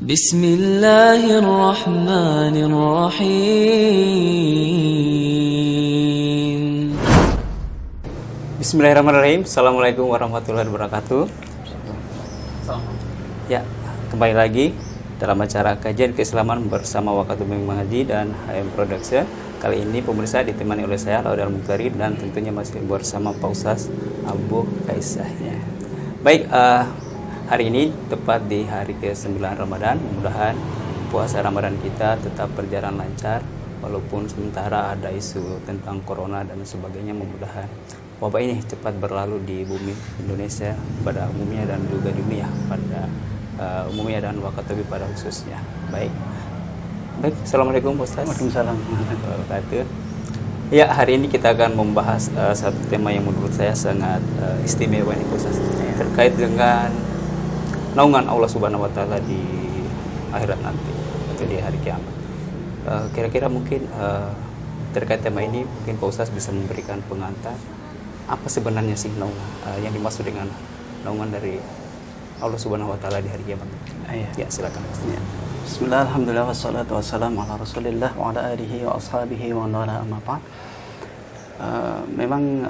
Bismillahirrahmanirrahim. Bismillahirrahmanirrahim. Assalamualaikum warahmatullahi wabarakatuh. Ya, kembali lagi dalam acara kajian keislaman bersama Wakatumim Mengaji dan HM Production. Kali ini pemirsa ditemani oleh saya Laudal Mukhtarin dan tentunya masih bersama Pak Ustaz Abu Kaisah. Baik, hari ini tepat di hari ke-9 Ramadan. Mudah-mudahan puasa Ramadan kita tetap berjalan lancar walaupun sementara ada isu tentang corona dan sebagainya. Mudah-mudahan wabah ini cepat berlalu di bumi Indonesia pada umumnya dan juga dunia pada umumnya dan Wakatobi pada khususnya. Baik, Assalamualaikum Ustaz. Waalaikumsalam. Ya, hari ini kita akan membahas satu tema yang menurut saya sangat istimewa ini Ustaz, terkait dengan naungan Allah Subhanahu wa taala di akhirat nanti atau di hari kiamat. Kira-kira mungkin terkait tema ini mungkin Pak Ustaz bisa memberikan pengantar apa sebenarnya sih naungan yang dimaksud dengan naungan dari Allah Subhanahu wa taala di hari kiamat. Ya, silakan. Ya. Bismillah, alhamdulillah, wassalatu wassalamu ala rasulillah wa ala alihi wa ashabihi wa ala amma ba'd. Memang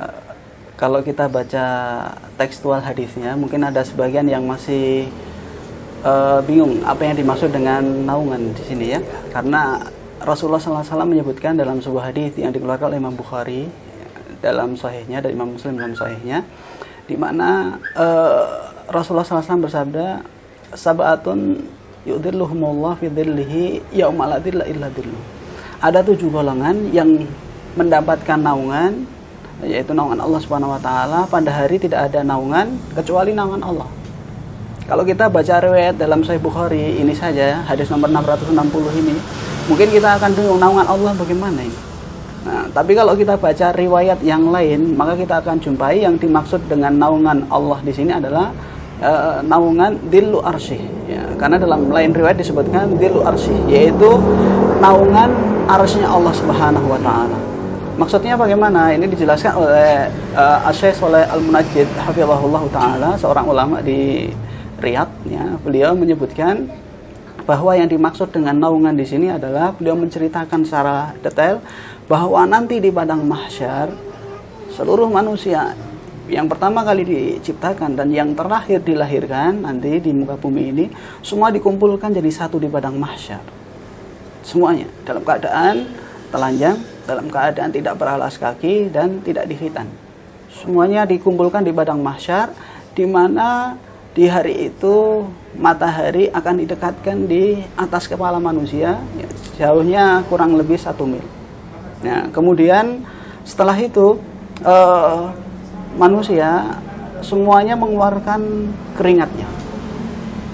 kalau kita baca tekstual hadisnya mungkin ada sebagian yang masih bingung apa yang dimaksud dengan naungan di sini ya. Karena Rasulullah SAW menyebutkan dalam sebuah hadis yang dikeluarkan oleh Imam Bukhari dalam sahihnya dan Imam Muslim dalam sahihnya, di mana Rasulullah SAW bersabda, sab'atun yu'dhilluhumullah fi dhillihi yawma la dhilla illa dhilluh. Ada 7 golongan yang mendapatkan naungan, yaitu naungan Allah Subhanahu wa taala pada hari tidak ada naungan kecuali naungan Allah. Kalau kita baca riwayat dalam Sahih Bukhari ini saja, hadis nomor 660 ini, mungkin kita akan bingung naungan Allah bagaimana ini. Nah, tapi kalau kita baca riwayat yang lain, maka kita akan jumpai yang dimaksud dengan naungan Allah di sini adalah naungan Dhillu Arsyih ya, karena dalam lain riwayat disebutkan Dhillu Arsyih, yaitu naungan arsy-Nya Allah Subhanahu wa taala. Maksudnya bagaimana? Ini dijelaskan oleh Asy-Syaikh Shalih Al-Munajjid hafizahullah taala, seorang ulama di Riyadh ya. Beliau menyebutkan bahwa yang dimaksud dengan naungan di sini adalah beliau menceritakan secara detail bahwa nanti di padang mahsyar seluruh manusia yang pertama kali diciptakan dan yang terakhir dilahirkan nanti di muka bumi ini semua dikumpulkan jadi satu di padang mahsyar. Semuanya dalam keadaan telanjang, dalam keadaan tidak beralas kaki dan tidak dikhitan. Semuanya dikumpulkan di padang mahsyar, di mana di hari itu matahari akan didekatkan di atas kepala manusia, ya, jauhnya kurang lebih 1 mil. Nah, kemudian setelah itu manusia semuanya mengeluarkan keringatnya.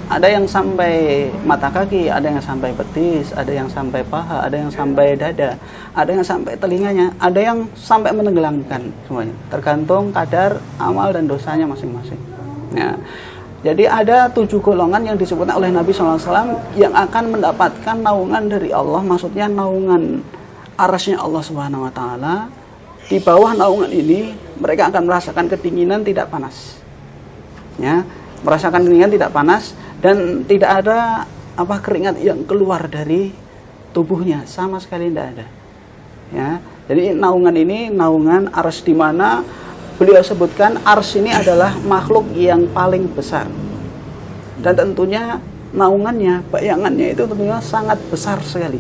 Ada yang sampai mata kaki, ada yang sampai betis, ada yang sampai paha, ada yang sampai dada, ada yang sampai telinganya, ada yang sampai menenggelamkan semuanya. Tergantung kadar amal dan dosanya masing-masing. Nah, jadi ada 7 golongan yang disebutkan oleh Nabi SAW yang akan mendapatkan naungan dari Allah, maksudnya naungan arsy-Nya Allah Subhanahu wa taala. Di bawah naungan ini mereka akan merasakan kedinginan tidak panas. Ya, merasakan kedinginan tidak panas dan tidak ada keringat yang keluar dari tubuhnya, sama sekali tidak ada. Ya, jadi naungan ini naungan arsy, di mana beliau sebutkan arsy ini adalah makhluk yang paling besar. Dan tentunya naungannya, bayangannya itu tentunya sangat besar sekali.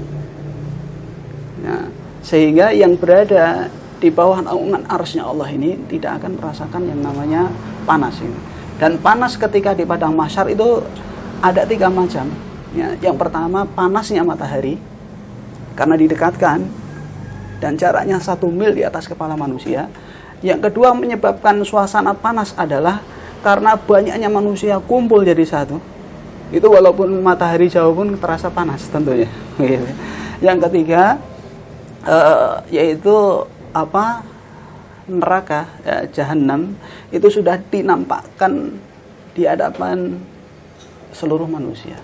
Nah, sehingga yang berada di bawah naungan arsy-Nya Allah ini tidak akan merasakan yang namanya panas ini. Dan panas ketika di padang mahsyar itu ada 3 macam. Ya, yang pertama panasnya matahari karena didekatkan dan jaraknya 1 mil di atas kepala manusia. Yang kedua menyebabkan suasana panas adalah karena banyaknya manusia kumpul jadi satu. Itu walaupun matahari jauh pun terasa panas tentunya. Yang ketiga yaitu neraka ya, Jahannam itu sudah dinampakkan di hadapan seluruh manusia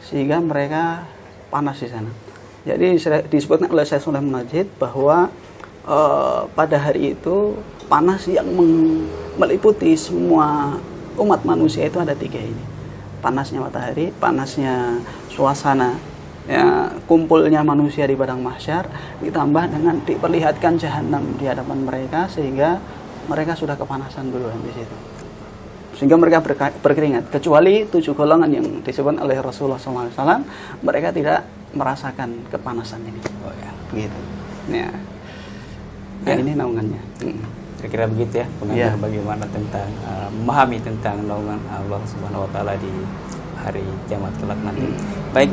sehingga mereka panas di sana. Jadi disebutkan oleh Syekh Shalih Al-Munajjid bahwa pada hari itu panas yang meliputi semua umat manusia itu ada 3 ini. panasnya matahari, panasnya suasana, ya, kumpulnya manusia di padang mahsyar, ditambah dengan diperlihatkan jahanam di hadapan mereka, sehingga mereka sudah kepanasan duluan di situ. Sehingga mereka berkeringat. Kecuali 7 golongan yang disebut oleh Rasulullah SAW, mereka tidak merasakan kepanasan ini. Oh ya. Begitu. Ya. Nah, ini naungannya. Kira-kira begitu ya pengantar Ya. bagaimana tentang memahami tentang naungan Allah Subhanahu wa taala di hari kiamat kelak nanti. Baik,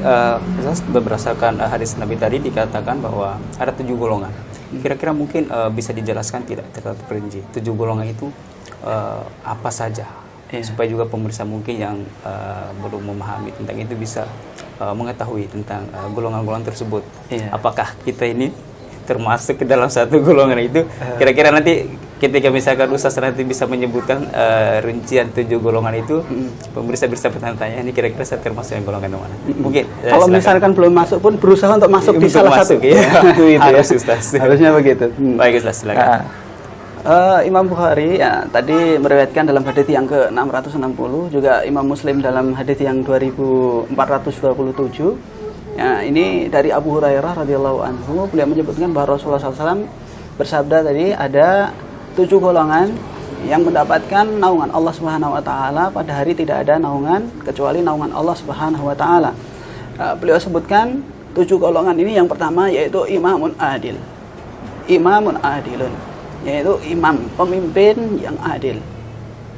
Ustaz, berdasarkan hadis Nabi tadi dikatakan bahwa ada 7 golongan. Kira-kira mungkin bisa dijelaskan tidak terlalu perinci 7 golongan itu apa saja, supaya juga pemirsa mungkin yang belum memahami tentang itu bisa mengetahui tentang golongan-golongan tersebut. Apakah kita ini termasuk ke dalam satu golongan itu? Kira-kira nanti ketika misalkan Ustaz nanti bisa menyebutkan rincian 7 golongan itu, pemirsa bisa bertanya-tanya, ini kira-kira saya termasuk yang golongan yang mana? Mungkin kalau misalkan belum masuk pun berusaha untuk masuk di salah satu. Ya. Harus, Ustaz. Harusnya begitu. Baik, Ustaz, silakan. Imam Bukhari ya tadi meriwayatkan dalam hadits yang ke-660, juga Imam Muslim dalam hadits yang 2427. Ya, ini dari Abu Hurairah radhiyallahu anhu, beliau menyebutkan bahwa Rasulullah SAW bersabda tadi ada 7 golongan yang mendapatkan naungan Allah Subhanahu wa taala pada hari tidak ada naungan kecuali naungan Allah Subhanahu wa taala. Beliau sebutkan 7 golongan ini, yang pertama yaitu imamun adil. Imamun adilun, yaitu imam, pemimpin yang adil.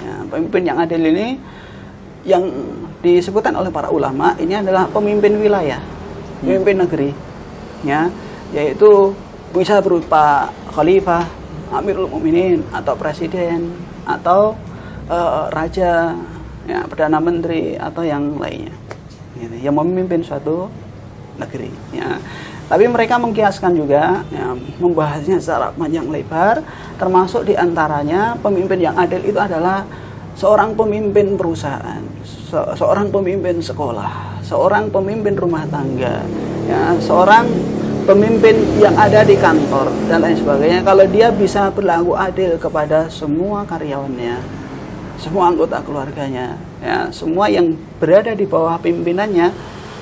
Ya, pemimpin yang adil ini yang disebutkan oleh para ulama ini adalah pemimpin wilayah, pemimpin negeri, ya, yaitu bisa berupa khalifah, Amirul Mukminin, atau presiden, atau raja, ya, perdana menteri, atau yang lainnya, gitu, yang memimpin suatu negeri. Ya. Tapi mereka mengkiaskan juga, ya, membahasnya secara panjang lebar, termasuk diantaranya pemimpin yang adil itu adalah seorang pemimpin perusahaan, seorang pemimpin sekolah, seorang pemimpin rumah tangga, ya, seorang pemimpin yang ada di kantor dan lain sebagainya. Kalau dia bisa berlaku adil kepada semua karyawannya, semua anggota keluarganya, ya, semua yang berada di bawah pimpinannya,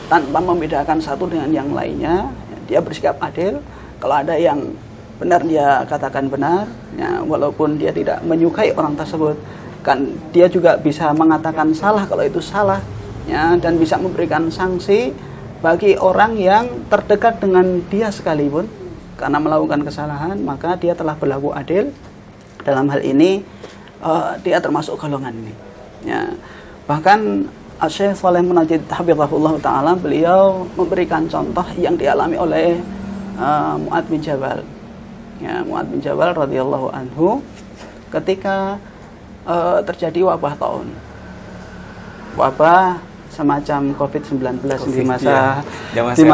tanpa membedakan satu dengan yang lainnya, dia bersikap adil. Kalau ada yang benar dia katakan benar, ya, walaupun dia tidak menyukai orang tersebut, kan dia juga bisa mengatakan salah kalau itu salah, ya, dan bisa memberikan sanksi bagi orang yang terdekat dengan dia sekalipun karena melakukan kesalahan, maka dia telah berlaku adil. Dalam hal ini dia termasuk golongan ini, ya. Bahkan Syekh Shalih Munajjid hafizahullah taala, beliau memberikan contoh yang dialami oleh Mu'adz bin Jabal. Ya, Mu'adz bin Jabal radhiyallahu anhu ketika terjadi wabah taun. Wabah semacam COVID-19 di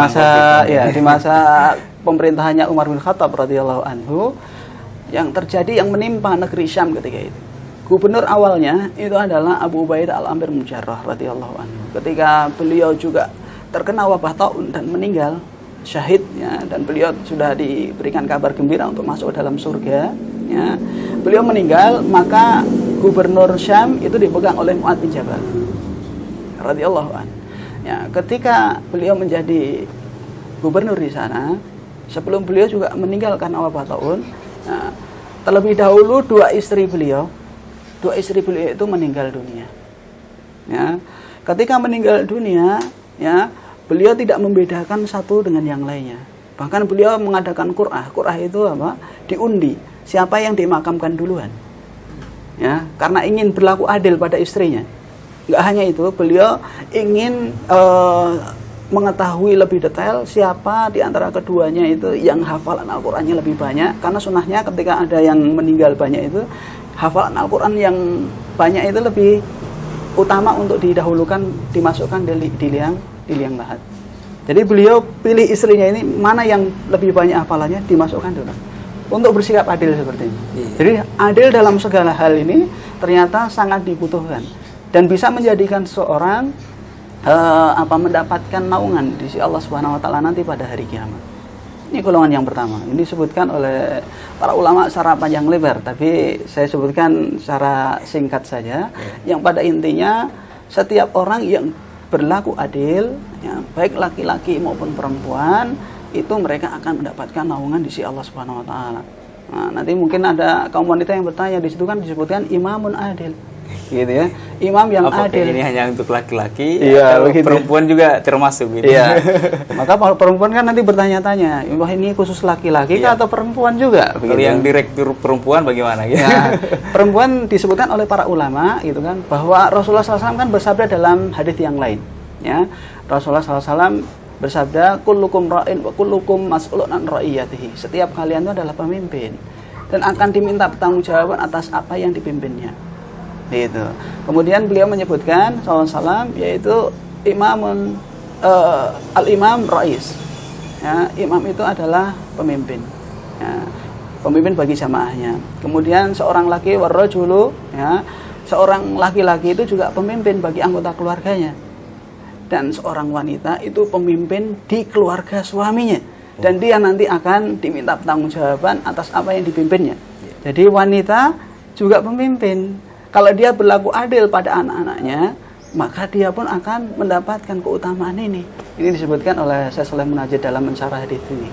masa pemerintahannya Umar bin Khattab radhiyallahu anhu, yang terjadi, yang menimpa negeri Syam ketika itu. Gubernur awalnya itu adalah Abu Ubaidah al-Amir bin Jarrah radhiyallahu anhu. Ketika beliau juga terkena wabah taun dan meninggal syahid, ya, dan beliau sudah diberikan kabar gembira untuk masuk dalam surga, ya. Beliau meninggal, maka gubernur Syam itu dipegang oleh Mu'adz bin Jabal radhiyallahu anhu. Ya, ketika beliau menjadi gubernur di sana, sebelum beliau juga meninggal karena wabah taun, ya, terlebih dahulu dua istri beliau itu meninggal dunia. Ya, ketika meninggal dunia, ya, beliau tidak membedakan satu dengan yang lainnya. Bahkan beliau mengadakan qur'ah. Qur'ah itu apa? Diundi siapa yang dimakamkan duluan. Ya, karena ingin berlaku adil pada istrinya. Enggak hanya itu, beliau ingin mengetahui lebih detail siapa di antara keduanya itu yang hafalan Al-Qur'annya lebih banyak, karena sunnahnya ketika ada yang meninggal banyak itu, hafalan Al-Qur'an yang banyak itu lebih utama untuk didahulukan, dimasukkan di liang lahat. Jadi beliau pilih istrinya ini mana yang lebih banyak hafalannya, dimasukkan dulu untuk bersikap adil seperti ini. Jadi adil dalam segala hal ini ternyata sangat dibutuhkan dan bisa menjadikan seorang mendapatkan naungan di sisi Allah Subhanahu wa taala nanti pada hari kiamat. Ini golongan yang pertama. Ini disebutkan oleh para ulama secara panjang lebar, tapi saya sebutkan secara singkat saja. Yang pada intinya setiap orang yang berlaku adil, ya, baik laki-laki maupun perempuan, itu mereka akan mendapatkan naungan di sisi Allah Subhanahu wa taala. Nah, nanti mungkin ada kaum wanita yang bertanya, di situ kan disebutkan imamun adil. Gitu ya. Imam yang adil. Ini hanya untuk laki-laki, iya, atau perempuan juga termasuk gitu. Iya. Maka kalau perempuan kan nanti bertanya-tanya, wah ini khusus laki-laki iya. atau perempuan juga? Kalau yang direktur perempuan bagaimana gitu? Ya, perempuan disebutkan oleh para ulama gitu kan, bahwa Rasulullah SAW kan bersabda dalam hadis yang lain. Ya, Rasulullah SAW bersabda, kullukum ra'in wa kullukum mas'ulun an ra'iyatihi. Setiap kalian itu adalah pemimpin dan akan diminta pertanggungjawaban atas apa yang dipimpinnya. Itu. Kemudian beliau menyebutkan SAW yaitu imamun al-imam rais. Ya, imam itu adalah pemimpin. Ya, pemimpin bagi jamaahnya. Kemudian seorang laki warrajulu, ya, seorang laki-laki itu juga pemimpin bagi anggota keluarganya. Dan seorang wanita itu pemimpin di keluarga suaminya. Dan dia nanti akan diminta pertanggungjawaban atas apa yang dipimpinnya. Jadi wanita juga pemimpin. Kalau dia berlaku adil pada anak-anaknya, maka dia pun akan mendapatkan keutamaan ini. Ini disebutkan oleh Syekh Shalih Munajjid dalam mensyarah hadis ini.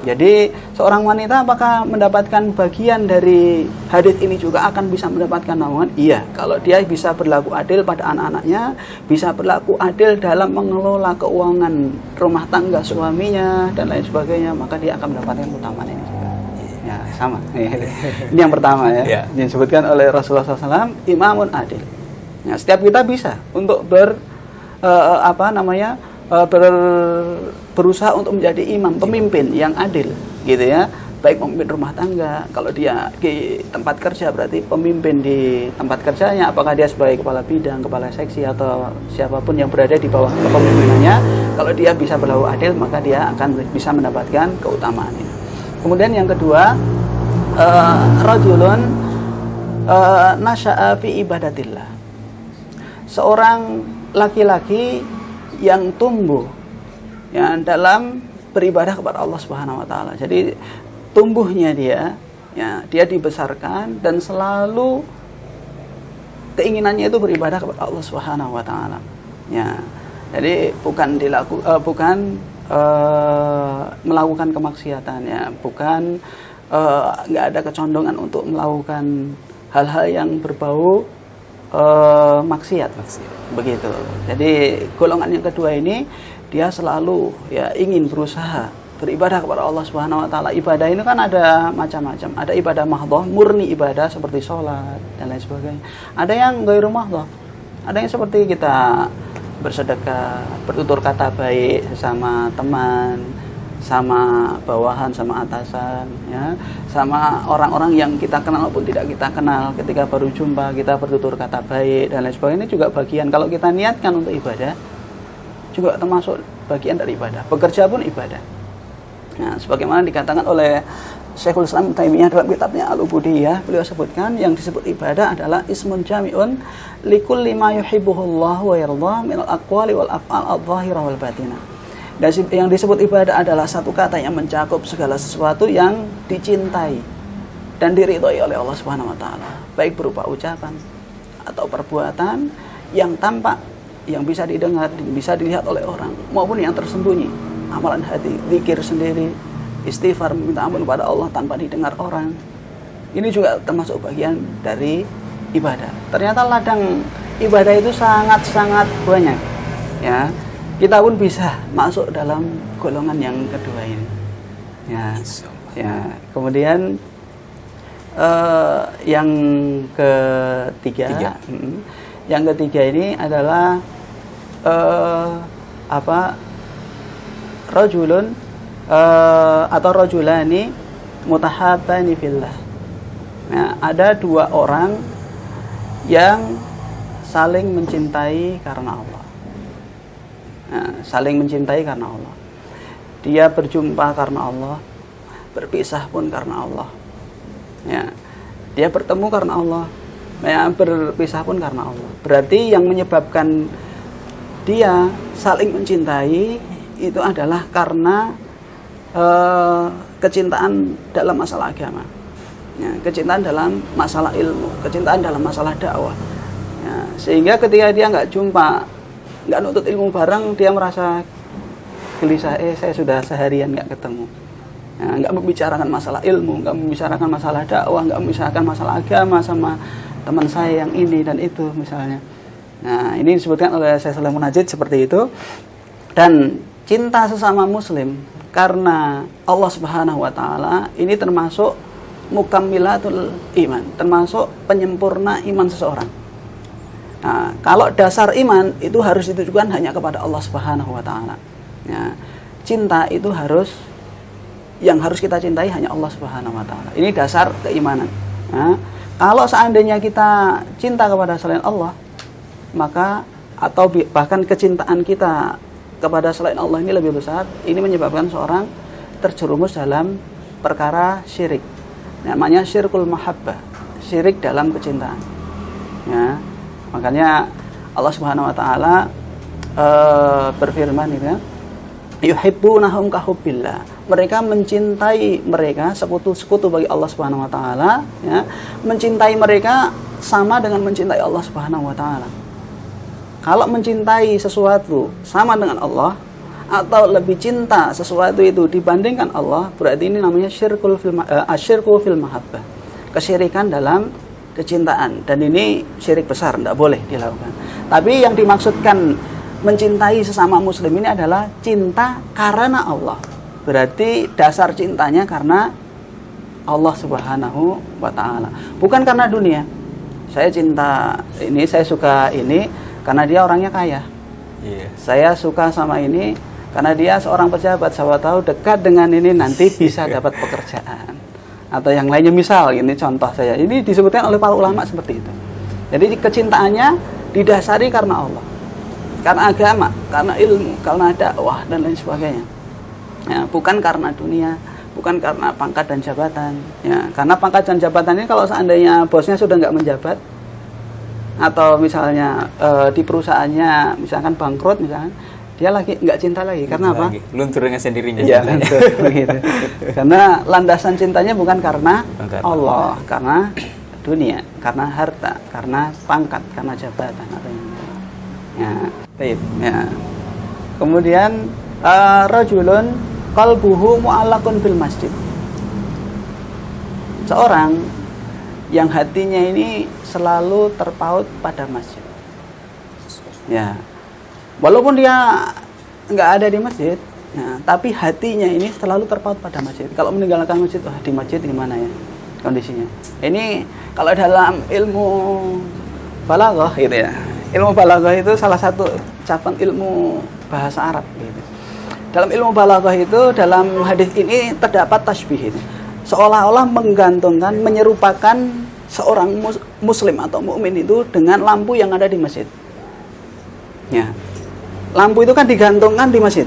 Jadi seorang wanita apakah mendapatkan bagian dari hadis ini juga akan bisa mendapatkan naungan? Iya, kalau dia bisa berlaku adil pada anak-anaknya, bisa berlaku adil dalam mengelola keuangan rumah tangga suaminya dan lain sebagainya, maka dia akan mendapatkan keutamaan ini juga. Ya, sama. Ini yang pertama ya. Yang disebutkan oleh Rasulullah SAW, imamun adil. Ya, setiap kita bisa untuk berusaha untuk menjadi imam, pemimpin yang adil, gitu ya. Baik pemimpin rumah tangga, kalau dia di tempat kerja berarti pemimpin di tempat kerjanya, apakah dia sebagai kepala bidang, kepala seksi atau siapapun yang berada di bawah kepemimpinannya, kalau dia bisa berlaku adil maka dia akan bisa mendapatkan keutamaan ini. Kemudian yang kedua, rajulun nasya'a fi ibadatillah. Seorang laki-laki yang tumbuh ya dalam beribadah kepada Allah Subhanahu wa taala. Jadi tumbuhnya dia dibesarkan dan selalu keinginannya itu beribadah kepada Allah Subhanahu wa taala. Ya. Jadi bukan melakukan kemaksiatan ya, bukan nggak ada kecondongan untuk melakukan hal-hal yang berbau maksiat begitu. Jadi golongan yang kedua ini dia selalu ya ingin berusaha beribadah kepada Allah Subhanahu wa taala. Ibadah ini kan ada macam-macam. Ada ibadah mahdhah, murni ibadah seperti sholat dan lain sebagainya. Ada yang ghairu mahdhah. Ada yang seperti kita bersedekah, bertutur kata baik sesama teman, sama bawahan, sama atasan, ya, sama orang-orang yang kita kenal maupun tidak kita kenal. Ketika baru jumpa kita bertutur kata baik dan lain sebagainya. Ini juga bagian kalau kita niatkan untuk ibadah, juga termasuk bagian dari ibadah. Bekerja pun ibadah. Nah, sebagaimana dikatakan oleh Syekhul Islam Taimiyah dalam kitabnya Al-Ubudiyah, beliau sebutkan yang disebut ibadah adalah ismun jami'un likulli ma yuhibbuhullahu wa yardah minal aqwali wal af'al adh-dhahirah wal batinah. Dan yang disebut ibadah adalah satu kata yang mencakup segala sesuatu yang dicintai dan diridhoi oleh Allah Subhanahu wa taala, baik berupa ucapan atau perbuatan yang tampak, yang bisa didengar, bisa dilihat oleh orang, maupun yang tersembunyi, amalan hati, zikir sendiri, istighfar, minta ampun kepada Allah tanpa didengar orang. Ini juga termasuk bagian dari ibadah. Ternyata ladang ibadah itu sangat-sangat banyak. Ya, kita pun bisa masuk dalam golongan yang kedua ini. Ya. Kemudian yang ketiga, yang ketiga ini adalah rajulun atau rajulani mutahabbani fillah. Nah, ada dua orang yang saling mencintai karena Allah. Nah, saling mencintai karena Allah. Dia berjumpa karena Allah, berpisah pun karena Allah. Ya, dia bertemu karena Allah, ya, berpisah pun karena Allah. Berarti yang menyebabkan dia saling mencintai itu adalah karena kecintaan dalam masalah agama, ya, kecintaan dalam masalah ilmu, kecintaan dalam masalah dakwah. Ya, sehingga ketika dia nggak jumpa, nggak nuntut ilmu bareng, dia merasa gelisah, saya sudah seharian nggak ketemu. Ya, nggak membicarakan masalah ilmu, nggak membicarakan masalah dakwah, nggak membicarakan masalah agama sama teman saya yang ini dan itu misalnya. Nah, ini disebutkan oleh Syekh Shalih Munajjid seperti itu. Dan cinta sesama muslim karena Allah Subhanahu wa taala ini termasuk mukammilatul iman, termasuk penyempurna iman seseorang. Nah, kalau dasar iman itu harus ditujukan hanya kepada Allah Subhanahu wa taala. Ya, cinta itu yang harus kita cintai hanya Allah Subhanahu wa taala. Ini dasar keimanan. Nah, kalau seandainya kita cinta kepada selain Allah, maka atau bahkan kecintaan kita kepada selain Allah ini lebih besar, ini menyebabkan seorang terjerumus dalam perkara syirik. Namanya syirkul mahabbah, syirik dalam kecintaan. Ya, makanya Allah Subhanahu wa taala berfirman gitu ya, yuhibbunahum kahubbillah. Mereka mencintai mereka sekutu-sekutu bagi Allah Subhanahu wa taala, ya. Mencintai mereka sama dengan mencintai Allah Subhanahu wa taala. Kalau mencintai sesuatu sama dengan Allah atau lebih cinta sesuatu itu dibandingkan Allah, berarti ini namanya syirku fil mahabbah, kesyirikan dalam kecintaan, dan ini syirik besar, tidak boleh dilakukan. Tapi yang dimaksudkan mencintai sesama muslim ini adalah cinta karena Allah, berarti dasar cintanya karena Allah Subhanahu wa taala, bukan karena dunia. Saya cinta ini, saya suka ini karena dia orangnya kaya. Saya suka sama ini karena dia seorang pejabat, siapa tahu dekat dengan ini nanti bisa dapat pekerjaan atau yang lainnya. Misal ini contoh saya, ini disebutkan oleh para ulama seperti itu. Jadi kecintaannya didasari karena Allah, karena agama, karena ilmu, karena dakwah dan lain sebagainya. Ya, bukan karena dunia, bukan karena pangkat dan jabatan. Ya, karena pangkat dan jabatan ini kalau seandainya bosnya sudah nggak menjabat, atau misalnya di perusahaannya misalkan bangkrut misalkan, dia lagi nggak cinta lagi. Karena apa? Luntur dengan sendirinya. Ya, begitu. Karena landasan cintanya bukan karena Allah, karena dunia, karena harta, karena pangkat, karena jabatan atau yang lain. Ya, baik. Ya. Kemudian rajulun qalbuhu mu'allaqun bil masjid. Seorang yang hatinya ini selalu terpaut pada masjid. Ya, walaupun dia nggak ada di masjid, ya, tapi hatinya ini selalu terpaut pada masjid. Kalau meninggalkan masjid, wah di masjid gimana ya kondisinya? Ini kalau dalam ilmu balaghah gitu ya. Ilmu balaghah itu salah satu cabang ilmu bahasa Arab gitu. Dalam ilmu balaghah itu, dalam hadis ini terdapat tasbih ini, seolah-olah menggantungkan, menyerupakan seorang muslim atau mukmin itu dengan lampu yang ada di masjid. Ya, lampu itu kan digantungkan di masjid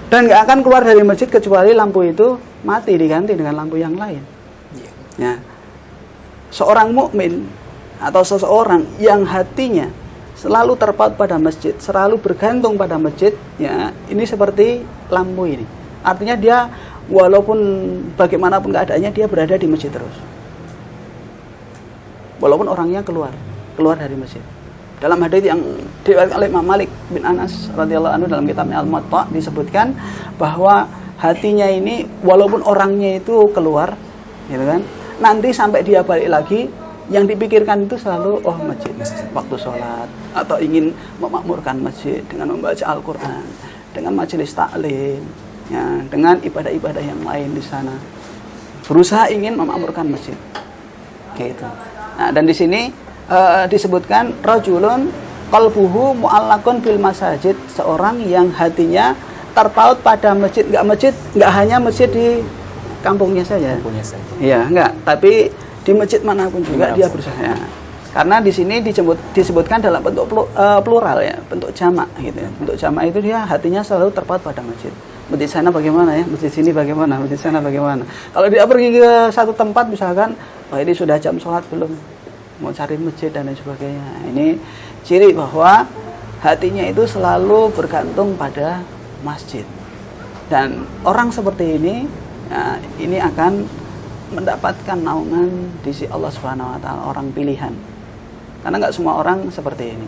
dan nggak akan keluar dari masjid kecuali lampu itu mati diganti dengan lampu yang lain. Ya, seorang mukmin atau seseorang yang hatinya selalu terpaut pada masjid, selalu bergantung pada masjid, ya, ini seperti lampu ini. Artinya dia walaupun bagaimanapun keadaannya, dia berada di masjid terus. Walaupun orangnya keluar dari masjid. Dalam hadits yang diriwayatkan oleh Imam Malik bin Anas radhiyallahu anhu dalam kitabnya Al-Muwatta disebutkan bahwa hatinya ini walaupun orangnya itu keluar, gitu kan, nanti sampai dia balik lagi, yang dipikirkan itu selalu masjid, waktu sholat, atau ingin memakmurkan masjid dengan membaca Al-Quran, dengan majelis taklim, ya, dengan ibadah-ibadah yang lain di sana. Berusaha ingin memakmurkan masjid. Gitu. Nah, dan di sini disebutkan rajulun qalbuhu mu'allaqun bil masajid, seorang yang hatinya terpaut pada masjid, enggak hanya masjid di kampungnya saja. Iya, enggak, tapi di masjid manapun juga dia berusaha. Karena di sini disebutkan dalam bentuk plural ya, bentuk jamak gitu ya. Bentuk jamak itu dia hatinya selalu terpaut pada masjid. Masjid sana bagaimana ya, masjid sini bagaimana, masjid sana bagaimana. Kalau dia pergi ke satu tempat misalkan, ini sudah jam sholat belum, mau cari masjid dan lain sebagainya. Ini ciri bahwa hatinya itu selalu bergantung pada masjid. Dan orang seperti ini, ya, ini akan mendapatkan naungan di sisi Allah Subhanahu wa taala, orang pilihan. Karena nggak semua orang seperti ini.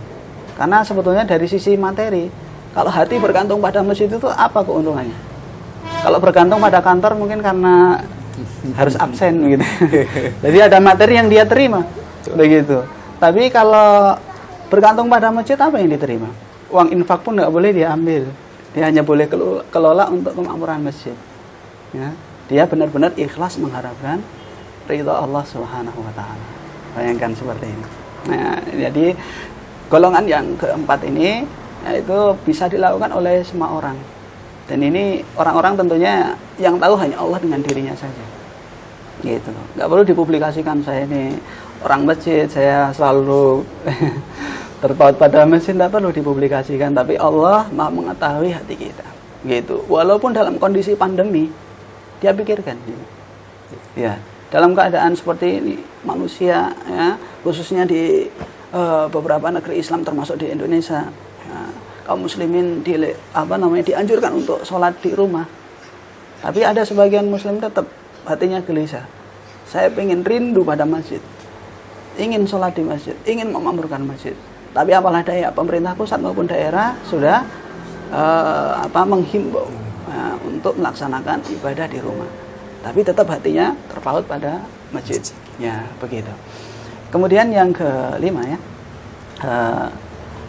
Karena sebetulnya dari sisi materi, kalau hati bergantung pada masjid itu apa keuntungannya? Kalau bergantung pada kantor mungkin karena harus absen gitu. Jadi ada materi yang dia terima, begitu. Tapi kalau bergantung pada masjid, apa yang diterima? Uang infak pun nggak boleh dia ambil. Dia hanya boleh kelola untuk kemakmuran masjid. Ya, dia benar-benar ikhlas mengharapkan ridha Allah Subhanahu wa taala. Bayangkan seperti ini. Nah, jadi golongan yang keempat ini yaitu bisa dilakukan oleh semua orang. Dan ini orang-orang tentunya yang tahu hanya Allah dengan dirinya saja. Gitu. Nggak perlu dipublikasikan, saya ini orang masjid, saya selalu terpaut pada masjid, tidak perlu dipublikasikan. Tapi Allah Maha mengetahui hati kita. Gitu. Walaupun dalam kondisi pandemi, dia pikirkan. Gitu. Ya. Dalam keadaan seperti ini, manusia, ya, khususnya di beberapa negeri Islam termasuk di Indonesia, ya, kaum muslimin dianjurkan untuk sholat di rumah. Tapi ada sebagian muslim tetap hatinya gelisah. Saya ingin rindu pada masjid, ingin sholat di masjid, ingin memakmurkan masjid. Tapi apalah daya, pemerintah pusat maupun daerah sudah menghimbau untuk melaksanakan ibadah di rumah. Tapi tetap hatinya terpaut pada masjid. Ya, begitu. Kemudian yang kelima ya.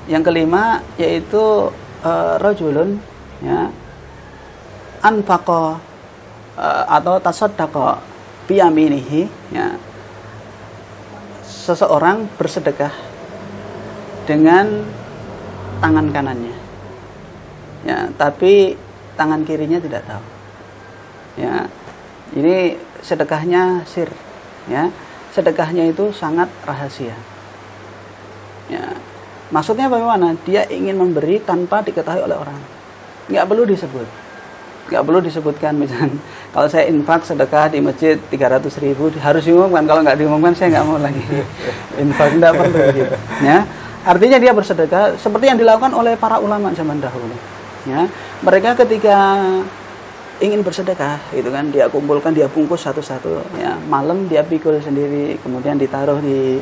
Yang kelima yaitu rajulun ya anfaqa atau tasaddaqa bi yaminihi ya. Seseorang bersedekah dengan tangan kanannya. Ya, tapi tangan kirinya tidak tahu. Ya. Ini sedekahnya sir, ya. Sedekahnya itu sangat rahasia. Ya. Maksudnya bagaimana? Dia ingin memberi tanpa diketahui oleh orang. Nggak perlu disebut. Nggak perlu disebutkan misalnya. Kalau saya infak sedekah di masjid 300.000 harus diumumkan. Kalau nggak diumumkan saya nggak mau lagi infak. Nggak perlu gitu. Ya. Artinya dia bersedekah seperti yang dilakukan oleh para ulama zaman dahulu. Ya. Mereka ketika ingin bersedekah, gitu kan, dia kumpulkan, dia bungkus satu-satu, ya, malam dia pikul sendiri, kemudian ditaruh di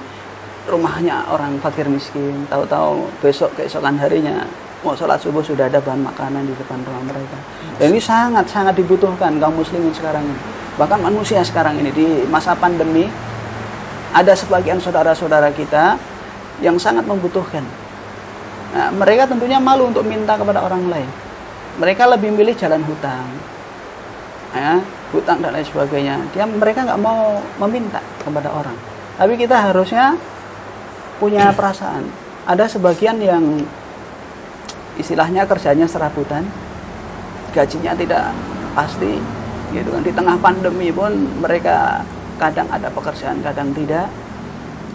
rumahnya orang fakir miskin. Tahu-tahu besok keesokan harinya mau sholat subuh sudah ada bahan makanan di depan rumah mereka. Dan ini sangat-sangat dibutuhkan kaum muslimin sekarang ini. Bahkan manusia sekarang ini di masa pandemi ada sebagian saudara-saudara kita yang sangat membutuhkan. Nah, mereka tentunya malu untuk minta kepada orang lain. Mereka lebih milih jalan hutang. Ya, hutang dan lain sebagainya. Mereka nggak mau meminta kepada orang. Tapi kita harusnya punya perasaan. Ada sebagian yang istilahnya kerjanya serabutan, gajinya tidak pasti, gitu kan. Di tengah pandemi pun mereka kadang ada pekerjaan, kadang tidak.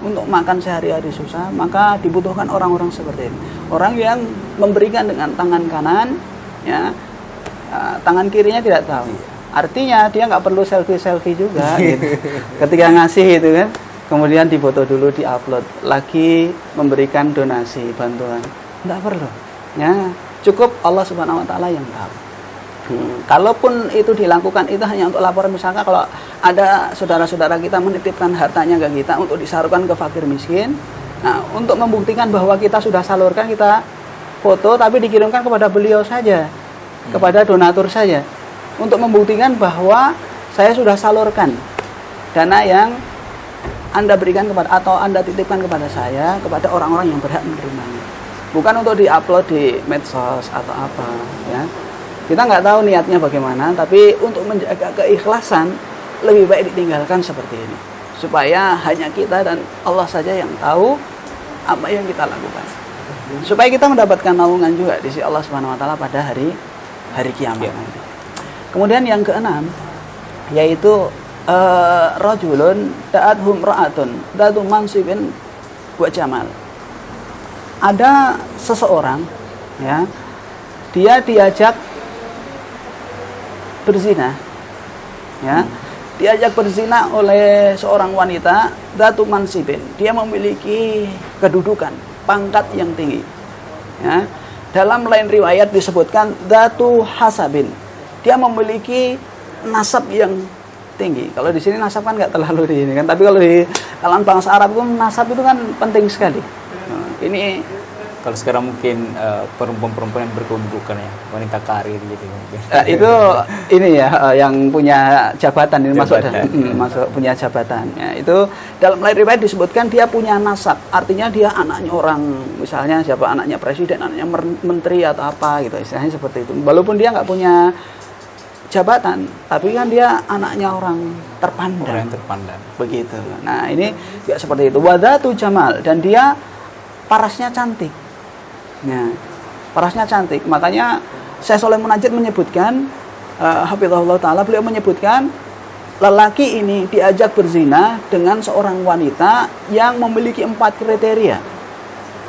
Untuk makan sehari-hari susah, maka dibutuhkan orang-orang seperti ini. Orang yang memberikan dengan tangan kanan, ya, tangan kirinya tidak tahu. Artinya dia nggak perlu selfie juga gitu. Ketika ngasih itu kan, kemudian difoto dulu, diupload, lagi memberikan donasi bantuan, nggak perlu. Ya, cukup Allah Subhanahu Wa Taala yang tahu. Kalaupun itu dilakukan itu hanya untuk laporan, misalkan kalau ada saudara-saudara kita menitipkan hartanya ke kita untuk disalurkan ke fakir miskin, nah untuk membuktikan bahwa kita sudah salurkan, kita foto tapi dikirimkan kepada beliau saja, kepada donatur saja. Untuk membuktikan bahwa saya sudah salurkan dana yang Anda berikan kepada atau Anda titipkan kepada saya, kepada orang-orang yang berhak menerimanya. Bukan untuk diupload di medsos atau apa, ya. Kita nggak tahu niatnya bagaimana, tapi untuk menjaga keikhlasan lebih baik ditinggalkan seperti ini, supaya hanya kita dan Allah saja yang tahu apa yang kita lakukan, supaya kita mendapatkan naungan juga di sisi Allah Subhanahu Wa Taala pada hari kiamat nanti. Kemudian yang keenam yaitu rajulun da'athum ra'atun datu mansibin wa jamal. Ada seseorang, ya, dia diajak berzina, ya, diajak berzina oleh seorang wanita datu mansibin. Dia memiliki kedudukan, pangkat yang tinggi, ya. Dalam lain riwayat disebutkan datu hasabin. Dia memiliki nasab yang tinggi. Kalau di sini nasab kan nggak terlalu di ini kan, tapi kalau di kalangan bangsa Arab itu nasab itu kan penting sekali. Nah, ini Kalau sekarang mungkin perempuan-perempuan yang berkedudukan ya, wanita karir gitu mungkin. itu ini ya yang punya jabatan ini Jabatan. masuk punya jabatan. Ya, itu dalam riwayat disebutkan dia punya nasab, artinya dia anaknya orang, misalnya siapa anaknya presiden, anaknya menteri atau apa gitu, istilahnya seperti itu. Walaupun dia nggak punya jabatan, tapi kan dia anaknya orang terpandang. Orang yang terpandang. Begitu. Nah, ini juga seperti itu. Wadatu jamal, dan dia parasnya cantik. Nah, parasnya cantik. Makanya Syekh Shalih Munajjid menyebutkan, hafizahullah taala, beliau menyebutkan lelaki ini diajak berzina dengan seorang wanita yang memiliki 4 kriteria.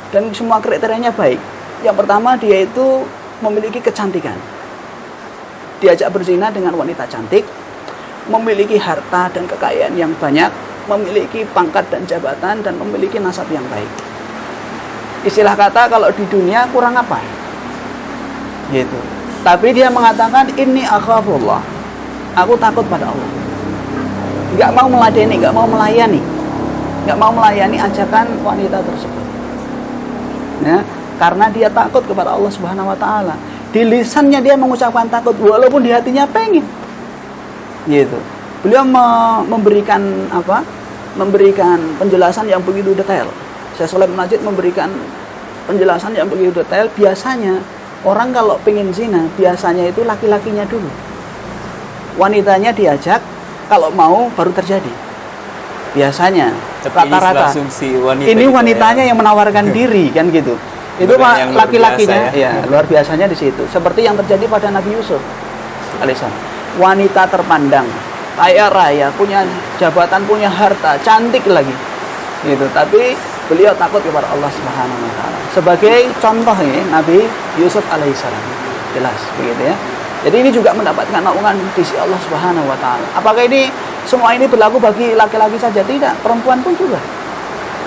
Dan semua kriterianya baik. Yang pertama, dia itu memiliki kecantikan. Diajak berzina dengan wanita cantik, memiliki harta dan kekayaan yang banyak, memiliki pangkat dan jabatan, dan memiliki nasab yang baik. Istilah kata kalau di dunia kurang apa? Gitu. Tapi dia mengatakan inni akhafullah. Aku takut pada Allah. Enggak mau meladeni, enggak mau melayani. Enggak mau melayani ajakan wanita tersebut. Ya, karena dia takut kepada Allah Subhanahu wa taala. Di lisannya dia mengucapkan takut walaupun di hatinya pengen. Gitu. Beliau memberikan apa? Memberikan penjelasan yang begitu detail. Syekh Shalih Munajjid memberikan penjelasan yang begitu detail. Biasanya orang kalau pengen zina, biasanya itu laki-lakinya dulu. Wanitanya diajak, kalau mau baru terjadi. Biasanya rata-rata. Ini wanitanya yang menawarkan diri kan gitu. Itu laki-lakinya ya, luar biasanya di situ. Seperti yang terjadi pada Nabi Yusuf alaihissalam. Wanita terpandang, kaya raya, punya jabatan, punya harta, cantik lagi. Gitu. Tapi beliau takut kepada Allah Subhanahu wa taala. Sebagai contoh ini Nabi Yusuf alaihissalam. Jelas begitu ya. Jadi ini juga mendapatkan naungan di sisi Allah Subhanahu wa taala. Apakah ini semua ini berlaku bagi laki-laki saja? Tidak, perempuan pun juga.